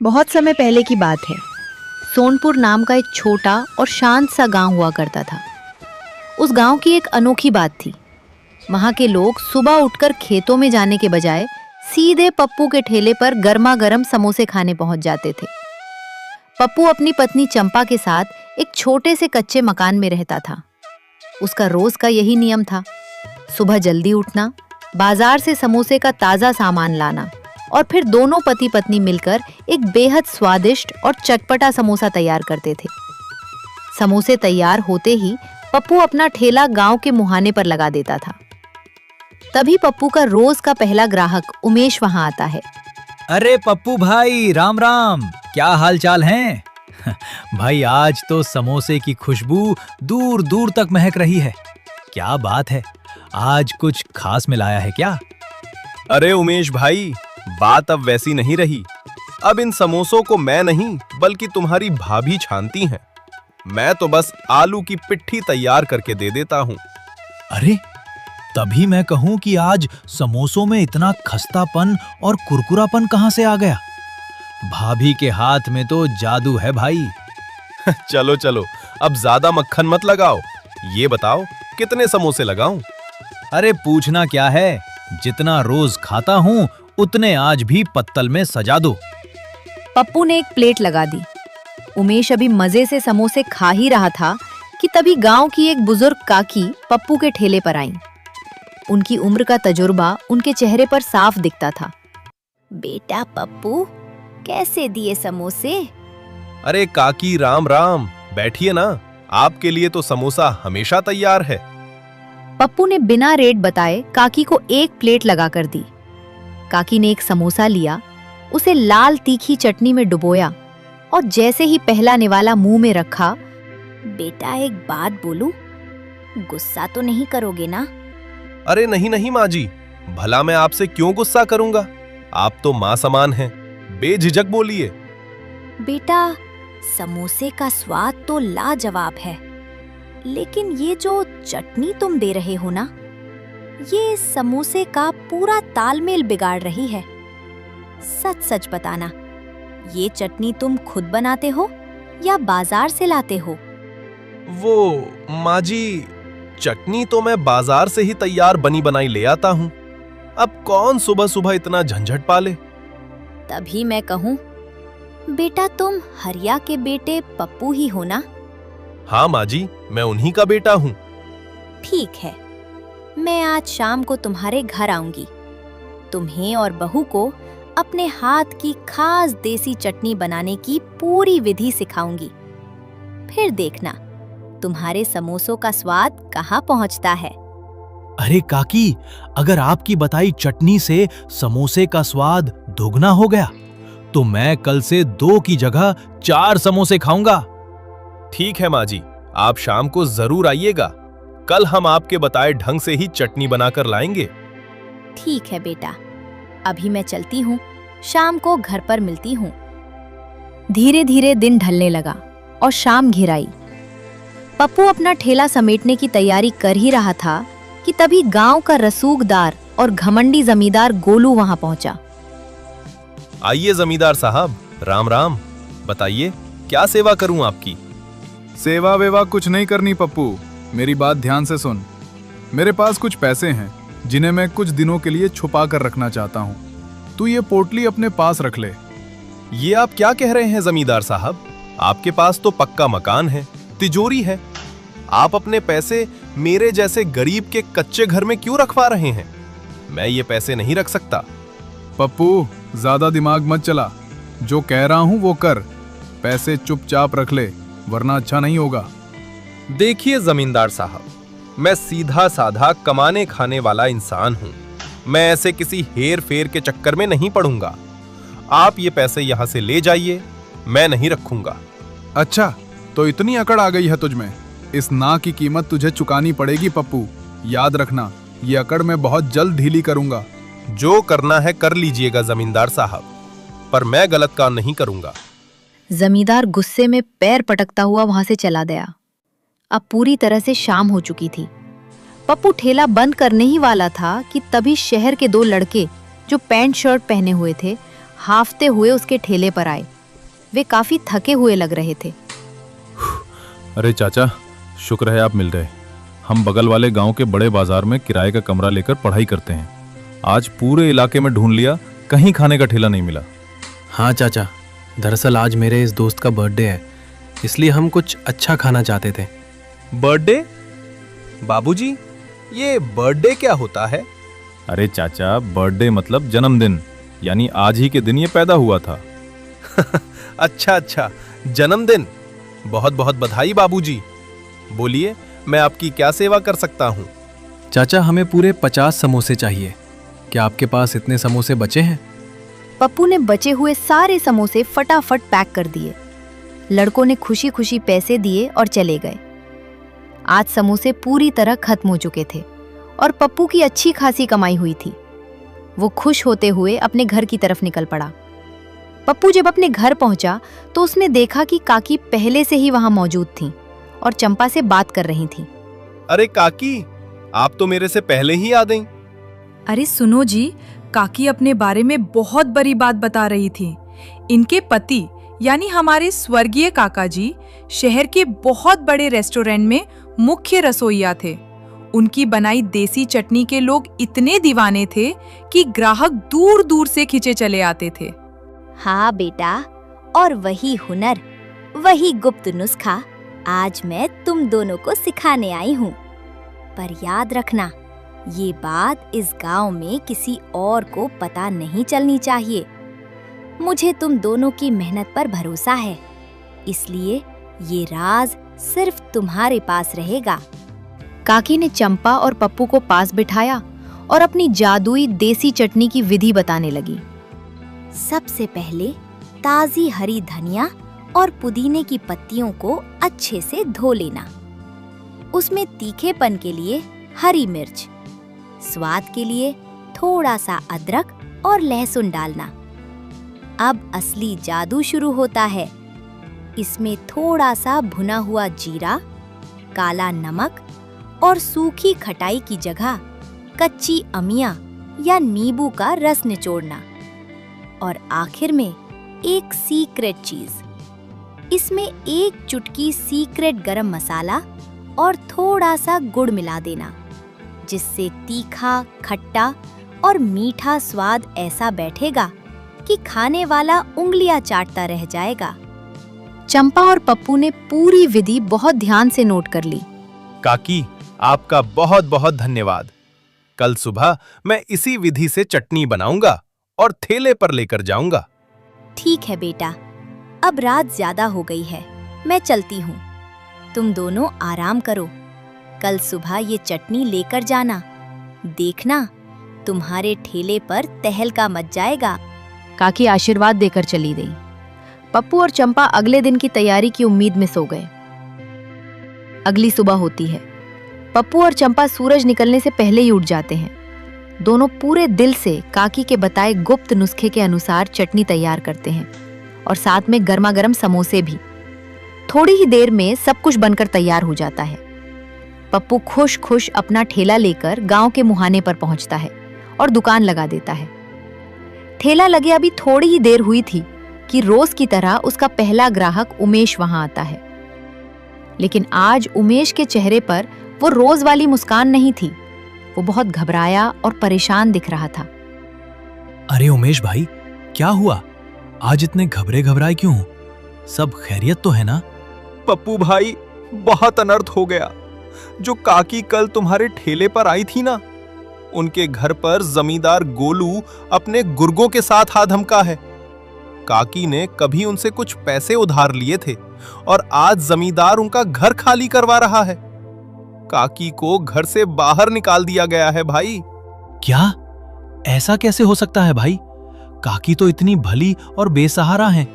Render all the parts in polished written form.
बहुत समय पहले की बात है। सोनपुर नाम का एक छोटा और शांत सा गांव हुआ करता था। उस गांव की एक अनोखी बात थी। वहां के लोग सुबह उठकर खेतों में जाने के बजाय सीधे पप्पू के ठेले पर गर्मा गर्म समोसे खाने पहुंच जाते थे। पप्पू अपनी पत्नी चंपा के साथ एक छोटे से कच्चे मकान में रहता था। उसका रोज का यही नियम था, सुबह जल्दी उठना, बाजार से समोसे का ताजा सामान लाना और फिर दोनों पति पत्नी मिलकर एक बेहद स्वादिष्ट और चटपटा समोसा तैयार करते थे। समोसे तैयार होते ही पप्पू अपना ठेला गांव के मुहाने पर लगा देता था। तभी पप्पू का रोज का पहला ग्राहक उमेश वहां आता है। अरे पप्पू भाई, राम राम, क्या हाल चाल हैं? भाई आज तो समोसे की खुशबू दूर दूर तक महक रही है। क्या बात है, आज कुछ खास मिलाया है क्या? अरे उमेश भाई, बात अब वैसी नहीं रही। अब इन समोसों को मैं नहीं बल्कि तुम्हारी भाभी छानती हैं। मैं तो बस आलू की पिट्ठी तैयार करके दे देता हूँ। अरे तभी मैं कहूं कि आज समोसों में इतना खस्तापन और कुरकुरापन कहां से आ गया। भाभी के हाथ में तो जादू है भाई। चलो चलो, अब ज्यादा मक्खन मत लगाओ। ये बताओ कितने समोसे लगाऊं? अरे पूछना क्या है, जितना रोज खाता हूं उतने आज भी पत्तल में सजा दो। पप्पू ने एक प्लेट लगा दी। उमेश अभी मजे से समोसे खा ही रहा था कि तभी गांव की एक बुजुर्ग काकी पप्पू के ठेले पर आई। उनकी उम्र का तजुर्बा उनके चेहरे पर साफ दिखता था। बेटा पप्पू, कैसे दिए समोसे? अरे काकी, राम राम, बैठिए ना। आपके लिए तो समोसा हमेशा तैयार है। पप्पू ने बिना रेट बताए काकी को एक प्लेट लगाकर दी। काकी ने एक समोसा लिया, उसे लाल तीखी चटनी में डुबोया और जैसे ही पहला निवाला मुंह में रखा, बेटा एक बात बोलूं, गुस्सा तो नहीं करोगे ना? अरे नहीं नहीं माँ जी, भला मैं आपसे क्यों गुस्सा करूंगा? आप तो माँ समान हैं, बेझिझक बोलिए। बेटा समोसे का स्वाद तो लाजवाब है, लेकिन ये जो चटनी तुम दे रहे हो ना, ये समोसे का पूरा तालमेल बिगाड़ रही है। सच सच बताना, ये चटनी तुम खुद बनाते हो या बाजार से लाते हो? वो माँ जी, चटनी तो मैं बाजार से ही तैयार बनी बनाई ले आता हूँ। अब कौन सुबह सुबह इतना झंझट पाले। तभी मैं कहूँ, बेटा तुम हरिया के बेटे पप्पू ही हो ना? हाँ माँ जी, मैं उन्हीं का बेटा हूँ। ठीक है, मैं आज शाम को तुम्हारे घर आऊंगी। तुम्हें और बहू को अपने हाथ की खास देसी चटनी बनाने की पूरी विधि सिखाऊंगी। फिर देखना तुम्हारे समोसों का स्वाद कहाँ पहुँचता है। अरे काकी, अगर आपकी बताई चटनी से समोसे का स्वाद दोगुना हो गया तो मैं कल से 2 की जगह 4 समोसे खाऊंगा। ठीक है माँ जी, आप शाम को जरूर आइएगा। कल हम आपके बताए ढंग से ही चटनी बनाकर लाएंगे। ठीक है बेटा, अभी मैं चलती हूँ, शाम को घर पर मिलती हूँ। धीरे धीरे दिन ढलने लगा और शाम घिर आई। पप्पू अपना ठेला समेटने की तैयारी कर ही रहा था कि तभी गांव का रसूखदार और घमंडी जमींदार गोलू वहां पहुंचा। आइए जमींदार साहब, राम राम। बताइए क्या सेवा करूं आपकी? सेवा वेवा कुछ नहीं करनी पप्पू, मेरी बात ध्यान से सुन। मेरे पास कुछ पैसे हैं जिन्हें मैं कुछ दिनों के लिए छुपा कर रखना चाहता हूँ। तू ये पोटली अपने पास रख ले। ये आप क्या कह रहे हैं जमींदार साहब? आपके पास तो पक्का मकान है, तिजोरी है। आप अपने पैसे मेरे जैसे गरीब के कच्चे घर में क्यों रखवा रहे हैं? मैं ये पैसे नहीं रख सकता। पप्पू ज्यादा दिमाग मत चला, जो कह रहा हूँ वो कर। पैसे चुपचाप रख ले, वरना अच्छा नहीं होगा। देखिए जमींदार साहब, मैं सीधा साधा कमाने खाने वाला इंसान हूँ। मैं ऐसे किसी हेर फेर के चक्कर में नहीं पड़ूंगा। आप ये पैसे यहाँ से ले जाइए, मैं नहीं रखूंगा। अच्छा, तो इतनी अकड़ आ गई है तुझमें? इस ना की कीमत तुझे चुकानी पड़ेगी पप्पू। याद रखना, ये अकड़ मैं बहुत जल्द ढीली करूंगा। जो करना है कर लीजिएगा जमींदार साहब, पर मैं गलत काम नहीं करूंगा। जमींदार गुस्से में पैर पटकता हुआ वहां से चला गया। अब पूरी तरह से शाम हो चुकी थी। पप्पू ठेला बंद करने ही वाला था कि तभी शहर के 2 लड़के जो पैंट शर्ट पहने हुए थे हाफते हुए उसके ठेले पर आए। वे काफी थके हुए लग रहे थे। अरे चाचा, शुक्र है आप मिल गए। हम बगल वाले गांव के बड़े बाजार में किराए का कमरा लेकर पढ़ाई करते हैं। आज पूरे इलाके में ढूंढ लिया, कहीं खाने का ठेला नहीं मिला। हाँ चाचा, दरअसल आज मेरे इस दोस्त का बर्थडे है, इसलिए हम कुछ अच्छा खाना चाहते थे। बर्थडे? बाबूजी, ये बर्थडे क्या होता है? अरे चाचा, बर्थडे मतलब जन्मदिन, यानी आज ही के दिन ये पैदा हुआ था। अच्छा, जन्मदिन। बहुत बहुत बधाई बाबूजी। बोलिए, मैं आपकी क्या सेवा कर सकता हूँ? चाचा, हमें पूरे 50 समोसे चाहिए। क्या आपके पास इतने समोसे बचे हैं? पप्पू ने बचे हुए सारे समोसे फटाफट पैक कर दिए। लड़कों ने खुशी खुशी पैसे दिए और चले गए। आज समोसे पूरी तरह खत्म हो चुके थे और पप्पू की अच्छी खासी कमाई हुई थी। वो खुश होते हुए अपने घर की तरफ निकल पड़ा। पप्पू जब अपने घर पहुंचा तो उसने देखा कि काकी पहले से ही वहां मौजूद थीं और चंपा से बात कर रही थीं। अरे काकी, आप तो मेरे से पहले ही आ गईं। अरे सुनो जी, काकी अपने बारे में बहुत बड़ी बात बता रही थी। इनके पति यानी हमारे स्वर्गीय काका जी शहर के बहुत बड़े रेस्टोरेंट में मुख्य रसोइया थे। उनकी बनाई देसी चटनी के लोग इतने दीवाने थे कि ग्राहक दूर दूर से खिंचे चले आते थे। हाँ बेटा, और वही हुनर, वही गुप्त नुस्खा आज मैं तुम दोनों को सिखाने आई हूँ। पर याद रखना, ये बात इस गांव में किसी और को पता नहीं चलनी चाहिए। मुझे तुम दोनों की मेहनत पर भरोसा है, इसलिए ये राज सिर्फ तुम्हारे पास रहेगा। काकी ने चंपा और पप्पू को पास बिठाया और अपनी जादुई देसी चटनी की विधि बताने लगी। सबसे पहले ताजी हरी धनिया और पुदीने की पत्तियों को अच्छे से धो लेना। उसमें तीखेपन के लिए हरी मिर्च, स्वाद के लिए थोड़ा सा अदरक और लहसुन डालना। अब असली जादू शुरू होता है। इसमें थोड़ा सा भुना हुआ जीरा, काला नमक और सूखी खटाई की जगह कच्ची अमिया या नींबू का रस निचोड़ना। और आखिर में एक सीक्रेट चीज, इसमें एक चुटकी सीक्रेट गरम मसाला और थोड़ा सा गुड़ मिला देना, जिससे तीखा, खट्टा और मीठा स्वाद ऐसा बैठेगा कि खाने वाला उंगलियां चाटता रह जाएगा। चंपा और पप्पू ने पूरी विधि बहुत ध्यान से नोट कर ली। काकी, आपका बहुत बहुत धन्यवाद। कल सुबह मैं इसी विधि से चटनी बनाऊंगा और थैले पर लेकर जाऊंगा। ठीक है बेटा, अब रात ज्यादा हो गई है, मैं चलती हूँ। तुम दोनों आराम करो। कल सुबह ये चटनी लेकर जाना। देखना, तुम्हारे ठेले पर तहलका मच जाएगा। काकी आशीर्वाद देकर चली गई। पप्पू और चंपा अगले दिन की तैयारी की उम्मीद में सो गए। अगली सुबह होती है। पप्पू और चंपा सूरज निकलने से पहले ही उठ जाते हैं। दोनों पूरे दिल से काकी के बताए गुप्त नुस्खे के अनुसार चटनी तैयार करते हैं और साथ में गर्मा गर्म समोसे भी। थोड़ी ही देर में सब कुछ बनकर तैयार हो जाता है। पप्पू खुश खुश अपना ठेला लेकर गांव के मुहाने पर पहुंचता है और दुकान लगा देता है। ठेला लगे अभी थोड़ी ही देर हुई थी कि रोज की तरह उसका पहला ग्राहक उमेश वहां आता है। लेकिन आज उमेश के चेहरे पर वो रोज वाली मुस्कान नहीं थी। वो बहुत घबराया और परेशान दिख रहा था। अरे उमेश भाई, क्या हुआ? आज इतने घबरे घबराए क्यों? सब खैरियत तो है ना? पप्पू भाई, बहुत अनर्थ हो गया। जो काकी कल तुम्हारे ठेले पर आई थी ना, उनके घर पर जमींदार गोलू अपने गुर्गों के साथ हाथ धमका है। काकी ने कभी उनसे कुछ पैसे उधार लिए थे और आज जमींदार उनका घर खाली करवा रहा है। काकी को घर से बाहर निकाल दिया गया है भाई। क्या? ऐसा कैसे हो सकता है भाई? काकी तो इतनी भली और बेसहारा हैं।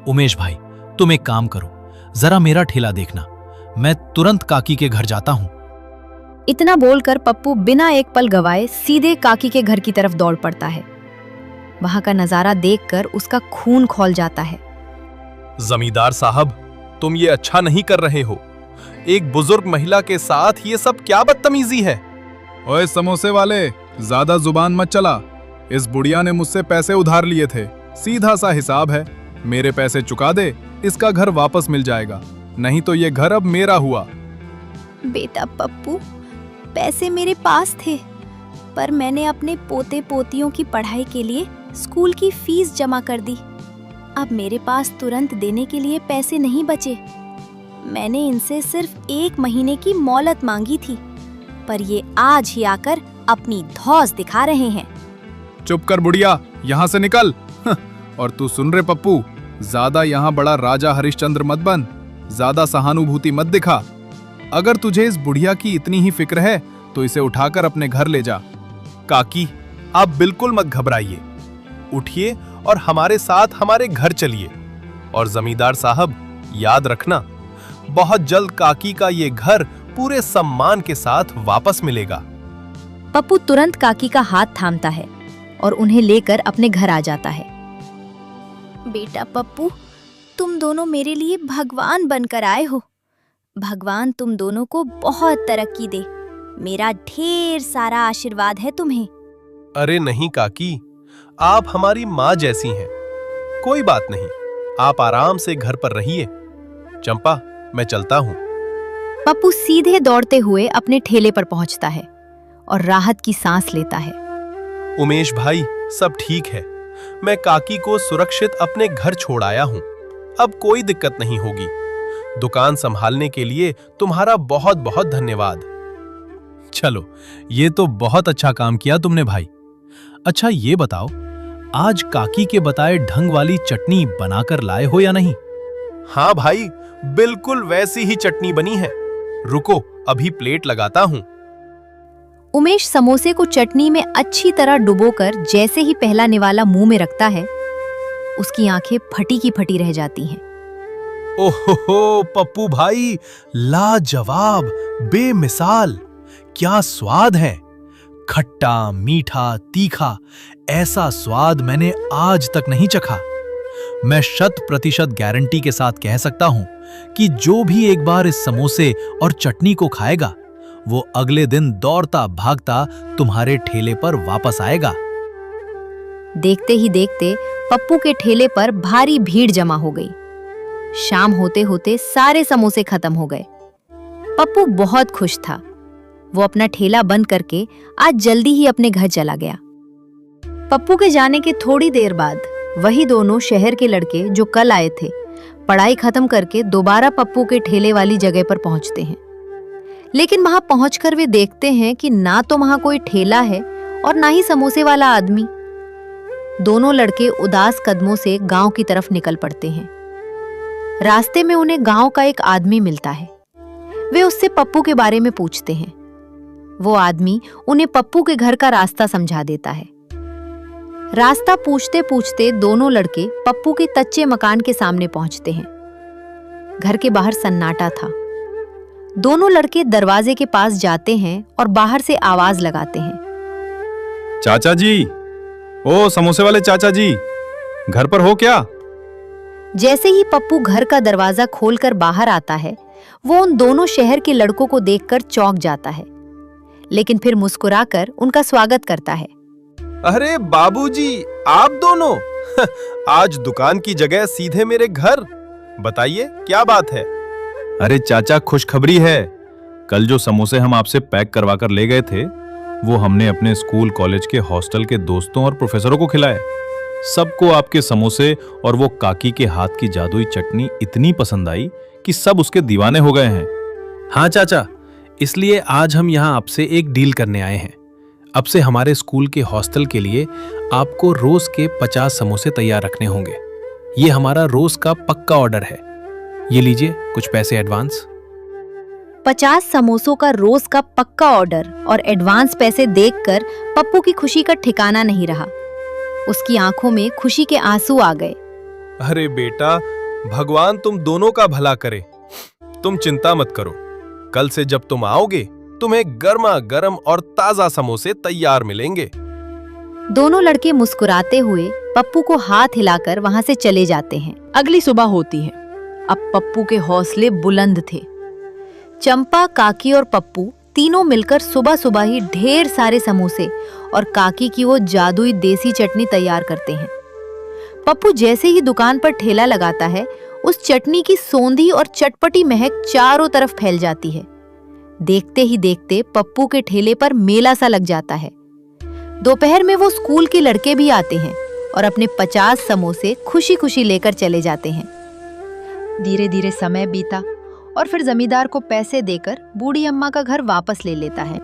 उमेश भाई, तुम एक काम करो, जरा मेरा ठेला देखना। मैं तुरंत काकी के घर जाता हूं। इतना बोलकर पप्पू बिना एक पल गवाए सीधे काकी के घर की तरफ दौड़ पड़ता है। वहां का नजारा देखकर उसका खून खौल जाता है। जमींदार साहब, तुम ये अच्छा नहीं कर रहे हो। एक बुजुर्ग महिला के साथ ये सब क्या बदतमीजी है? ओए समोसे वाले, ज्यादा जुबान मत चला। इस बुढ़िया ने मुझसे पैसे उधार लिए थे, सीधा सा हिसाब है। मेरे पैसे चुका दे, इसका घर वापस मिल जाएगा, नहीं तो ये घर अब मेरा हुआ। बेटा पप्पू, पैसे मेरे पास थे, पर मैंने अपने पोते पोतियों की पढ़ाई के लिए स्कूल की फीस जमा कर दी। अब मेरे पास तुरंत देने के लिए पैसे नहीं बचे। मैंने इनसे सिर्फ 1 महीने की मोहलत मांगी थी, पर ये आज ही आकर अपनी धौंस दिखा रहे हैं। चुप कर बुढ़िया, यहाँ से निकल। और तू सुन रे पप्पू, ज्यादा यहाँ बड़ा राजा हरिश्चंद्र मत बन, ज्यादा सहानुभूति मत दिखा। अगर तुझे इस बुढ़िया की इतनी ही फिक्र है तो इसे उठाकर अपने घर ले जा। काकी, आप बिल्कुल मत घबराइए, उठिए और हमारे साथ हमारे घर चलिए। और जमींदार साहब, याद रखना, बहुत जल्द काकी का ये घर पूरे सम्मान के साथ वापस मिलेगा। पप्पू तुरंत काकी का हाथ थामता है और उन्हें लेकर अपने घर आ जाता है। बेटा पप्पू, तुम दोनों मेरे लिए भगवान बनकर आए हो। भगवान तुम दोनों को बहुत तरक्की दे। मेरा ढेर सारा आशीर्वाद है तुम्हें। अरे नहीं काकी, आप हमारी माँ जैसी हैं। कोई बात नहीं, आप आराम से घर पर रहिए। चंपा, मैं चलता हूँ। पप्पू सीधे दौड़ते हुए अपने ठेले पर पहुंचता है और राहत की सांस लेता है। उमेश भाई, सब ठीक है। मैं काकी को सुरक्षित अपने घर छोड़ आया हूँ। अब कोई दिक्कत नहीं होगी। दुकान संभालने के लिए तुम्हारा बहुत बहुत धन्यवाद। चलो, ये तो बहुत अच्छा काम किया तुमने भाई। अच्छा ये बताओ, आज काकी के बताए ढंग वाली चटनी बनाकर लाए हो या नहीं? हाँ भाई, बिल्कुल वैसी ही चटनी बनी है। रुको, अभी प्लेट लगाता हूँ। उमेश समोसे को चटनी में अच्छी तरह डुबोकर जैसे ही पहला निवाला मुंह में रखता है, उसकी आंखें फटी की फटी रह जाती हैं। ओहो पप्पू भाई, लाजवाब, बेमिसाल, क्या स्वाद है। खट्टा, मीठा, तीखा, ऐसा स्वाद मैंने आज तक नहीं चखा। मैं 100% गारंटी के साथ कह सकता हूं कि जो भी एक बार इस समोसे और चटनी को खाएगा, वो अगले दिन दौड़ता भागता तुम्हारे ठेले पर वापस आएगा। देखते ही देखते पप्पू के ठेले पर भारी भीड़ जमा हो गई। शाम होते होते सारे समोसे खत्म हो गए। पप्पू बहुत खुश था। वो अपना ठेला बंद करके आज जल्दी ही अपने घर चला गया। पप्पू के जाने के थोड़ी देर बाद वही दोनों शहर के लड़के जो कल आए थे, पढ़ाई खत्म करके दोबारा पप्पू के ठेले वाली जगह पर पहुंचते हैं। लेकिन वहां पहुंचकर वे देखते हैं कि ना तो वहां कोई ठेला है और ना ही समोसे वाला आदमी। दोनों लड़के उदास कदमों से गांव की तरफ निकल पड़ते हैं। रास्ते में उन्हें गांव का एक आदमी मिलता है। वे उससे पप्पू के बारे में पूछते हैं। वो आदमी उन्हें पप्पू के घर का रास्ता समझा देता है। रास्ता पूछते पूछते दोनों लड़के पप्पू के कच्चे मकान के सामने पहुंचते हैं। घर के बाहर सन्नाटा था। दोनों लड़के दरवाजे के पास जाते हैं और बाहर से आवाज लगाते हैं। चाचा जी, ओ समोसे वाले चाचा जी, घर पर हो क्या? जैसे ही पप्पू घर का दरवाजा खोलकर बाहर आता है, वो उन दोनों शहर के लड़कों को देखकर चौंक जाता है, लेकिन फिर मुस्कुराकर उनका स्वागत करता है। अरे बाबूजी, आप दोनों आज दुकान की जगह सीधे मेरे घर। बताइए क्या बात है? अरे चाचा, खुशखबरी है। कल जो समोसे हम आपसे पैक करवा कर ले गए थे, वो हमने अपने स्कूल कॉलेज के हॉस्टल के दोस्तों और प्रोफेसरों को खिलाए। सबको आपके समोसे और वो काकी के हाथ की जादुई चटनी इतनी पसंद आई कि सब उसके दीवाने हो गए हैं। हाँ चाचा, इसलिए आज हम यहाँ आपसे एक डील करने आए हैं। अब से हमारे स्कूल के हॉस्टल के लिए आपको रोज के 50 समोसे तैयार रखने होंगे। ये हमारा रोज का पक्का ऑर्डर है। ये लीजिए कुछ पैसे एडवांस। 50 समोसों का रोज का पक्का ऑर्डर और एडवांस पैसे देखकर पप्पू की खुशी का ठिकाना नहीं रहा। उसकी आंखों में खुशी के आंसू आ गए। अरे बेटा, भगवान तुम दोनों का भला करे। तुम चिंता मत करो, कल से जब तुम आओगे तुम्हें गर्मा गर्म और ताजा समोसे तैयार मिलेंगे। दोनों लड़के मुस्कुराते हुए पप्पू को हाथ हिलाकर वहां से चले जाते हैं। अगली सुबह होती है। अब पप्पू के हौसले बुलंद थे। चंपा, काकी और पप्पू तीनों मिलकर सुबह सुबह ही ढेर सारे समोसे और काकी की वो जादुई देसी चटनी तैयार करते हैं। पप्पू जैसे ही दुकान पर ठेला लगाता है, उस चटनी की सौंधी और चटपटी महक चारों तरफ फैल जाती है। देखते ही देखते पप्पू के ठेले पर मेला सा लग जाता है। दोपहर में वो स्कूल के लड़के भी आते हैं और अपने 50 समोसे खुशी खुशी लेकर चले जाते हैं। धीरे धीरे समय बीता और फिर जमींदार को पैसे देकर बूढ़ी अम्मा का घर वापस ले लेता है।